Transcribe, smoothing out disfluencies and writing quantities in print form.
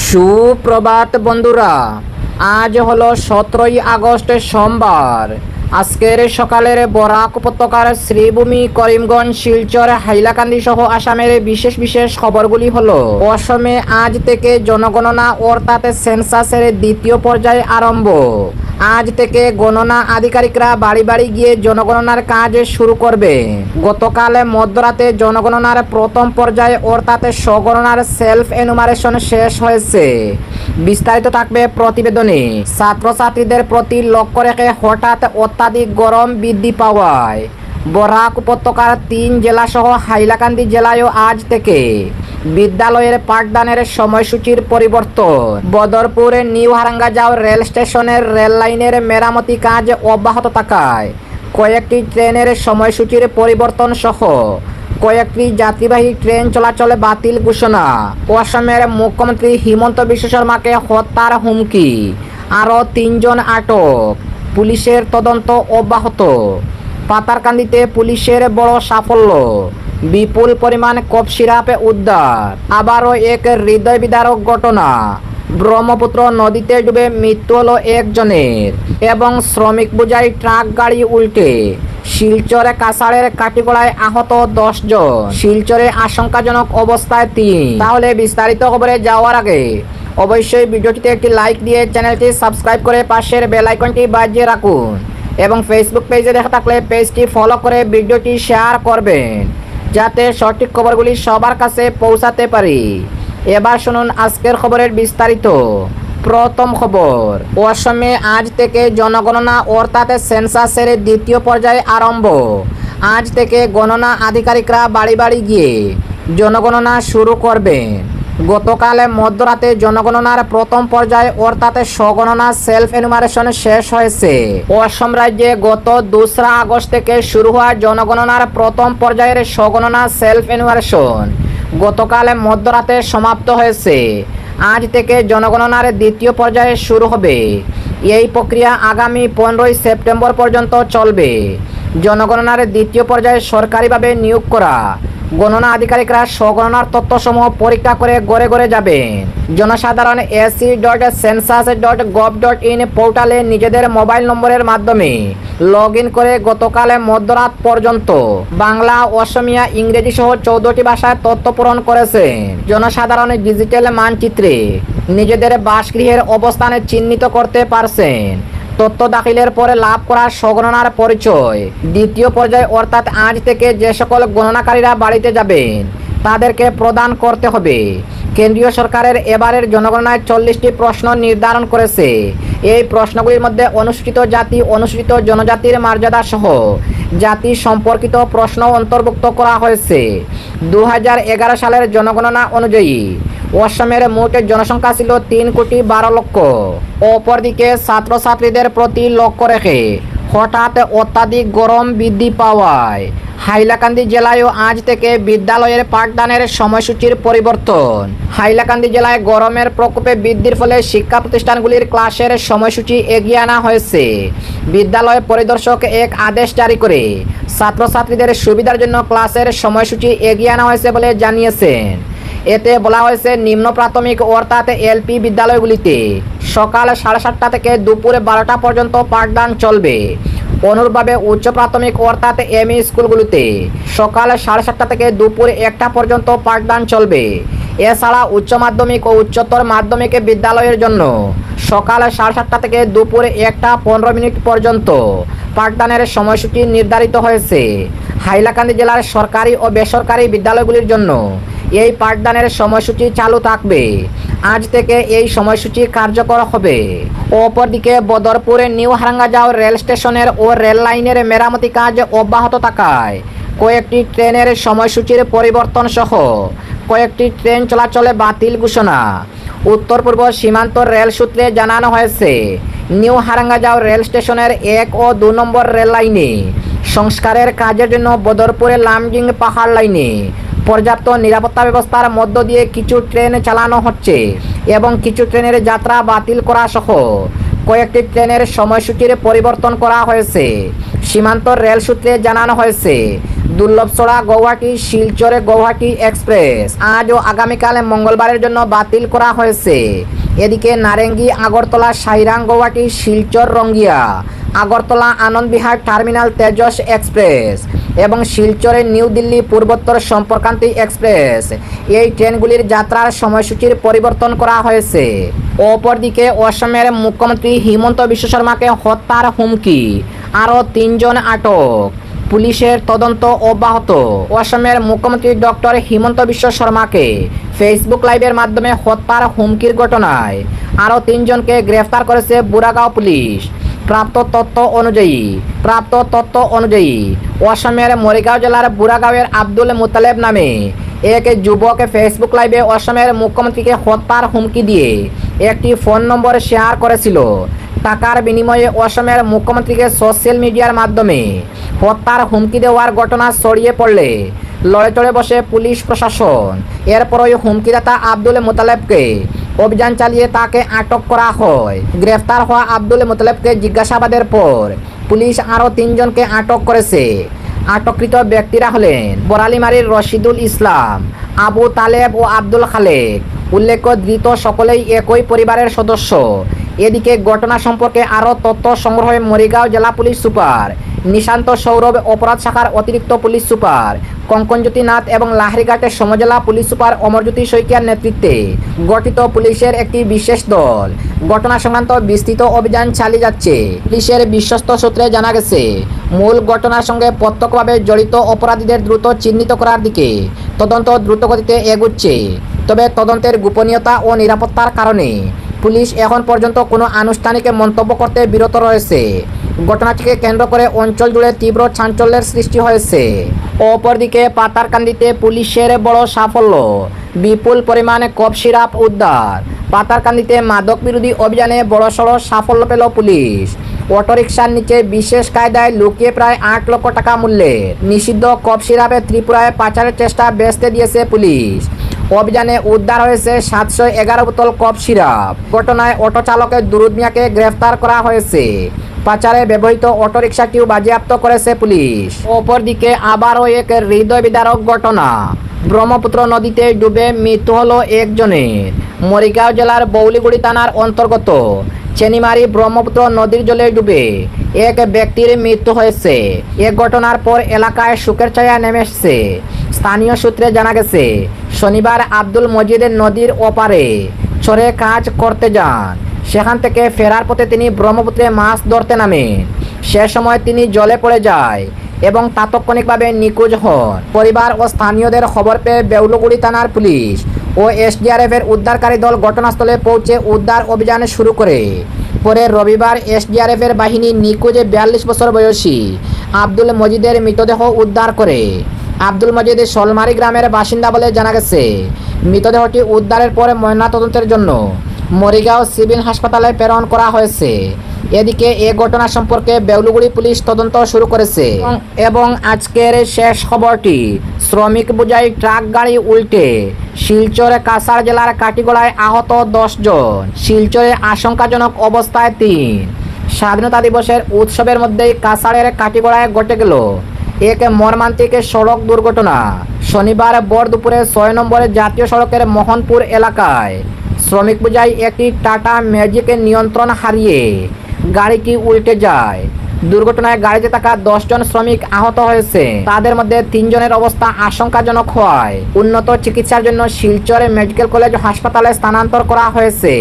সুপ্রভাত বন্ধুরা, আজ হলো 17ই আগস্ট সোমবার। আজকের সকালের বরাক উপত্যকার শ্রীভূমি, করিমগঞ্জ, শিলচর, হাইলাকান্দি সহ আসামের বিশেষ বিশেষ খবরগুলি হলো। অসমে আজ থেকে জনগণনা অর্থাৎ সেন্সাসের দ্বিতীয় পর্যায় আরম্ভ। আজ থেকে গণনা আধিকারিকরা বাড়ি বাড়ি গিয়ে জনগণনার কাজ শুরু করবে। গতকাল মধ্যরাতে জনগণনার প্রথম পর্যায়ে অর্থাৎ স্বগণনার সেলফ এনুমারেশন শেষ হয়েছে। বিস্তারিত থাকবে প্রতিবেদনে। ছাত্রছাত্রীদের প্রতি লক্ষ্য রেখে হঠাৎ অত্যাধিক গরম বৃদ্ধি পাওয়ায় বরাক উপত্যকার 3 জেলাসহ হাইলাকান্দি জেলায়ও আজ থেকে বিদ্যালয়ের পাঠদানের সময়সূচির পরিবর্তন। বদরপুর নিউ হারাঙ্গাজাও রেল স্টেশনের রেল লাইনের মেরামতি কাজ অব্যাহত থাকায় কয়েকটি ট্রেনের সময়সূচির পরিবর্তন সহ কয়েকটি যাত্রীবাহী ট্রেন চলাচলে বাতিল ঘোষণা। অসমের মুখ্যমন্ত্রী হিমন্ত বিশ্ব শর্মাকে হত্যার হুমকি, আরও 3 জন আটক, পুলিশের তদন্ত অব্যাহত। পাতারকান্দিতে পুলিশের বড় সাফল্য, বিপুল পরিমাণ কফ সিরাপ উদ্ধার। আবারও এক হৃদয় বিদারক ঘটনা, ব্রহ্মপুত্র নদীতে ডুবে মৃত্যু হলো একজনের এবং শ্রমিক বোঝাই ট্রাক গাড়ি উল্টে শিলচরে কাছাড়ের কাটিগড়ায় আহত 10 জন, শিলচরে আশঙ্কাজনক অবস্থায় 3। তাহলে বিস্তারিত খবরে যাওয়ার আগে অবশ্যই ভিডিওটিতে একটি লাইক দিয়ে চ্যানেলটি সাবস্ক্রাইব করে পাশের বেল আইকনটি বাজিয়ে রাখুন এবং ফেসবুক পেজে দেখা থাকলে পেজটি ফলো করে ভিডিওটি শেয়ার করবেন যাতে সঠিক খবরগুলি সবার কাছে পৌঁছাতে পারি। এবার শুনুন আজকের খবরের বিস্তারিত। প্রথম খবর, অসমে আজ থেকে জনগণনা অর্থাৎ সেন্সাসের দ্বিতীয় পর্যায়ে আরম্ভ। আজ থেকে গণনা আধিকারিকরা বাড়ি বাড়ি গিয়ে জনগণনা শুরু করবেন। গতকাল মধ্যরাতে জনগণনার প্রথম পর্যায়ে অর্থাৎ স্বগণনা সেলফ এনুমারেশন শেষ হয়েছে। অসম রাজ্যে গত 2 আগস্ট থেকে শুরু হওয়া জনগণনার প্রথম পর্যায়ের স্বগণনা সেলফ এনুমারেশন গতকাল মধ্যরাতে সমাপ্ত হয়েছে। আজ থেকে জনগণনার দ্বিতীয় পর্যায়ে শুরু হবে। এই প্রক্রিয়া আগামী 15ই সেপ্টেম্বর পর্যন্ত চলবে। জনগণনার দ্বিতীয় পর্যায়ে সরকারিভাবে নিয়োগ করা গণনা আধিকারিকরা স্বগণনার তথ্যসমূহ পরীক্ষা করে ঘরে ঘরে যাবেন। জনসাধারণ ac.census.gov.in পোর্টালে নিজেদের মোবাইল নম্বরের মাধ্যমে লগ ইন করে গতকাল মধ্যরাত পর্যন্ত বাংলা, অসমিয়া, ইংরেজি সহ 14টি ভাষায় তথ্য পূরণ করেছেন। জনসাধারণ ডিজিটাল মানচিত্রে নিজেদের বাসগৃহের অবস্থানে চিহ্নিত করতে পারছেন। তথ্য দাখিলের পরে লাভ করা স্বগণনার পরিচয় দ্বিতীয় পর্যায়ে অর্থাৎ আজ থেকে যে সকল গণনাকারীরা বাড়িতে যাবেন তাদেরকে প্রদান করতে হবে। কেন্দ্রীয় সরকারের এবারের জনগণনায় 40টি প্রশ্ন নির্ধারণ করেছে। এই প্রশ্নগুলির মধ্যে অনুসূচিত জাতি, অনুসূচিত জনজাতির মর্যাদা সহ জাতি সম্পর্কিত প্রশ্ন অন্তর্ভুক্ত করা হয়েছে। 2011 সালের জনগণনা অনুযায়ী অসমের মোট জনসংখ্যা ছিল 3,12,00,000। অপরদিকে ছাত্রছাত্রীদের প্রতি লক্ষ্য রেখে হঠাৎ অত্যাধিক গরম বৃদ্ধি পাওয়ায় হাইলাকান্দি জেলায়ও আজ থেকে বিদ্যালয়ের পাঠদানের সময়সূচির পরিবর্তন। হাইলাকান্দি জেলায় গরমের প্রকোপে বৃদ্ধির ফলে শিক্ষা প্রতিষ্ঠানগুলির ক্লাসের সময়সূচি এগিয়ে আনা হয়েছে। বিদ্যালয় পরিদর্শক এক আদেশ জারি করে ছাত্রছাত্রীদের সুবিধার জন্য ক্লাসের সময়সূচি এগিয়ে আনা হয়েছে বলে জানিয়েছেন। এতে বলা হয়েছে নিম্ন প্রাথমিক অর্থাৎ এলপি বিদ্যালয়গুলিতে সকাল 7:30টা থেকে দুপুর 12টা পর্যন্ত পাঠদান চলবে। অনুরূপভাবে উচ্চ প্রাথমিক অর্থাৎ এমই স্কুলগুলিতে সকাল 7:30টা থেকে দুপুর 1টা পর্যন্ত পাঠদান চলবে। এছাড়া উচ্চ মাধ্যমিক ও উচ্চতর মাধ্যমিক বিদ্যালয়ের জন্য সকাল 7:30টা থেকে দুপুর 1টা 15 পর্যন্ত পাঠদানের সময়সূচি নির্ধারিত হয়েছে। হাইলাকান্দি জেলার সরকারি ও বেসরকারি বিদ্যালয়গুলির জন্য এই পাঠদানের সময়সূচি চালু থাকবে। আজ থেকে এই সময়সূচি কার্যকর হবে। অপরদিকে বদরপুরে নিউ হারাঙ্গাজাও রেল স্টেশনের ও রেল লাইনের মেরামতি কাজ অব্যাহত থাকায় কয়েকটি ট্রেনের সময়সূচির পরিবর্তন সহ কয়েকটি ট্রেন চলাচলে বাতিল ঘোষণা। উত্তর পূর্ব সীমান্ত রেল সূত্রে জানানো হয়েছে, নিউ হারাঙ্গাজাও রেল স্টেশনের 1 ও 2 নম্বর রেল লাইনে সংস্কারের কাজের জন্য বদরপুরে লামজিং পাহাড় লাইনে পর্যাপ্ত নিরাপত্তা ব্যবস্থার মধ্য দিয়ে কিছু ট্রেন চালানো হচ্ছে এবং কিছু ট্রেনের যাত্রা বাতিল করা সহ কয়েকটি ট্রেনের সময়সূচির পরিবর্তন করা হয়েছে। সীমান্ত রেল সূত্রে জানানো হয়েছে, দুর্লভছড়া গৌহাটি শিলচরে গৌহাটি এক্সপ্রেস আজ ও আগামীকাল মঙ্গলবারের জন্য বাতিল করা হয়েছে। এদিকে নারেঙ্গি আগরতলা সাইরাং গৌহাটি শিলচর রঙ্গিয়া আগরতলা আনন্দবিহার টার্মিনাল তেজস এক্সপ্রেস এবং শিলচরের নিউ দিল্লি পূর্বোত্তর সম্পর্কান্তি এক্সপ্রেস এই ট্রেনগুলির যাত্রার সময়সূচির পরিবর্তন করা হয়েছে। অপরদিকে অসমের মুখ্যমন্ত্রী হিমন্ত বিশ্ব শর্মাকে হত্যার হুমকি, আরও 3 জন আটক, পুলিশের তদন্ত অব্যাহত। অসমের মুখ্যমন্ত্রী ডক্টর হিমন্ত বিশ্ব শর্মাকে ফেসবুক লাইভের মাধ্যমে হত্যার হুমকির ঘটনায় আরও 3 জনকে গ্রেফতার করেছে বুড়াগাঁও পুলিশ। প্রাপ্ত তথ্য অনুযায়ী অসমের মরিগাঁও জেলার বুড়াগাঁওয়ের আব্দুল মুতালেব নামে এক যুবক ফেসবুক লাইভে অসমের মুখ্যমন্ত্রীকে হত্যার হুমকি দিয়ে একটি ফোন নম্বর শেয়ার করেছিল। টাকার বিনিময়ে অসমের মুখ্যমন্ত্রীকে সোশ্যাল মিডিয়ার মাধ্যমে হত্যার হুমকি দেওয়ার ঘটনা ছড়িয়ে পড়লে লড়ে চড়ে বসে পুলিশ প্রশাসন। এরপরই হুমকিদাতা আব্দুল মুতালেবকে অভিযান চালিয়ে তাকে আটক করা হয়। গ্রেফতার হওয়া আব্দুল মুতালেবকে জিজ্ঞাসাবাদের পর পুলিশ আরও 3 জনকে আটক করেছে। আটককৃত ব্যক্তিরা হলেন বরালিমারির রশিদুল ইসলাম, আবু তালেব ও আব্দুল খালেক। উল্লেখ্য, ধৃত সকলেই একই পরিবারের সদস্য। এদিকে ঘটনা সম্পর্কে আরও তথ্য সংগ্রহে মরিগাঁও জেলা পুলিশ সুপার নিশান্ত সৌরভ, অপরাধ শাখার অতিরিক্ত পুলিশ সুপার কঙ্কনজ্যোতি নাথ এবং লাহরিঘাটের সমজেলা পুলিশ সুপার অমরজ্যোতি শইকিয়ার নেতৃত্বে গঠিত পুলিশের একটি বিশেষ দল ঘটনা সংক্রান্ত বিস্তৃত অভিযান চালিয়ে যাচ্ছে। পুলিশের বিশ্বস্ত সূত্রে জানা গেছে, মূল ঘটনার সঙ্গে প্রত্যক্ষভাবে জড়িত অপরাধীদের দ্রুত চিহ্নিত করার দিকে তদন্ত দ্রুতগতিতে এগুচ্ছে। তবে তদন্তের গোপনীয়তা ও নিরাপত্তার কারণে পুলিশ এখন পর্যন্ত কোনো আনুষ্ঠানিক মন্তব্য করতে বিরত রয়েছে। ঘটনাটিকে কেন্দ্র করে অঞ্চল জুড়ে তীব্র চাঞ্চল্যের সৃষ্টি হয়েছে। অপরদিকে পাতারকান্দিতে পুলিশের বড় সাফল্য, বিপুল পরিমাণে কফ সিরাপ উদ্ধার। পাতারকান্দিতে মাদক বিরোধী অভিযানে বড়সড় সাফল্য পেল পুলিশ। অটোরিকশার নিচে বিশেষ কায়দায় লুকিয়ে প্রায় 8 লক্ষ টাকা মূল্যের নিষিদ্ধ কফ সিরাপে ত্রিপুরায় পাচারের চেষ্টা বেচতে দিয়েছে পুলিশ। অভিযানে উদ্ধার হয়েছে 711 বোতল কফ সিরাপ। ঘটনায় অটো চালকের দুরুদ মিয়াকে গ্রেফতার করা হয়েছে। পাচারে ব্যবহৃত অটোরিকশাটিও বাজেয়াপ্ত করেছে পুলিশ। অপরদিকে আবারও এক হৃদয় বিদারক ঘটনা, ব্রহ্মপুত্র নদীতে ডুবে মৃত্যু হলো একজনের। মরিগাঁও জেলার বৌলিগুড়ি থানার অন্তর্গত চেনিমারি ব্রহ্মপুত্র নদীর জলে ডুবে এক ব্যক্তির মৃত্যু হয়েছে। এ ঘটনার পর এলাকায় শোকের ছায়া নেমে এসেছে। স্থানীয় সূত্রে জানা গেছে, শনিবার আব্দুল মজিদের নদীর ওপারে চরে কাজ করতে যান। সেখান থেকে ফেরার পথে তিনি ব্রহ্মপুত্রে মাছ ধরতে নামেন। সে সময় তিনি জলে পড়ে যায় এবং তাৎক্ষণিকভাবে নিখোঁজ হন। পরিবার ও স্থানীয়দের খবর পেয়ে বেউলগুড়ি থানার পুলিশ ও এসডিআরএফের উদ্ধারকারী দল ঘটনাস্থলে পৌঁছে উদ্ধার অভিযান শুরু করে। পরে রবিবার এসডিআরএফের বাহিনী নিখোঁজ 42 বছর বয়সী আব্দুল মজিদের মৃতদেহ উদ্ধার করে। আব্দুল মজিদ শলমারি গ্রামের বাসিন্দা বলে জানা গেছে। মৃতদেহটি উদ্ধারের পরে ময়নাতদন্তের জন্য মরিগাঁও সিভিল হাসপাতালে প্রেরণ করা হয়েছে। এদিকে এ ঘটনা সম্পর্কে বেউলগুড়ি পুলিশ তদন্ত শুরু করেছে। এবং আজকের শেষ খবরটি, শ্রমিক বোঝাই ট্রাক গাড়ি উল্টে শিলচরে কাছাড় জেলার কাটিগড়ায় আহত 10 জন, শিলচরে আশঙ্কাজনক অবস্থায় 3। স্বাধীনতা দিবসের উৎসবের মধ্যেই কাছাড়ের কাটিগড়ায় ঘটে গেল এক মর্মান্তিক সড়ক দুর্ঘটনা। শনিবার ভর দুপুরে 6 নম্বরের জাতীয় সড়কের মোহনপুর এলাকায় শ্রমিক বোঝাই একটি টাটা ম্যাজিকের নিয়ন্ত্রণ হারিয়ে গাড়িটি উল্টে যায়। দুর্ঘটনায় গাড়িতে থাকা 10 জন শ্রমিক আহত হয়েছে। তাদের মধ্যে 3 জনের অবস্থা আশঙ্কাজনক হওয়ায় উন্নত চিকিৎসার জন্য শিলচর মেডিকেল কলেজ হাসপাতালে স্থানান্তর করা হয়েছে।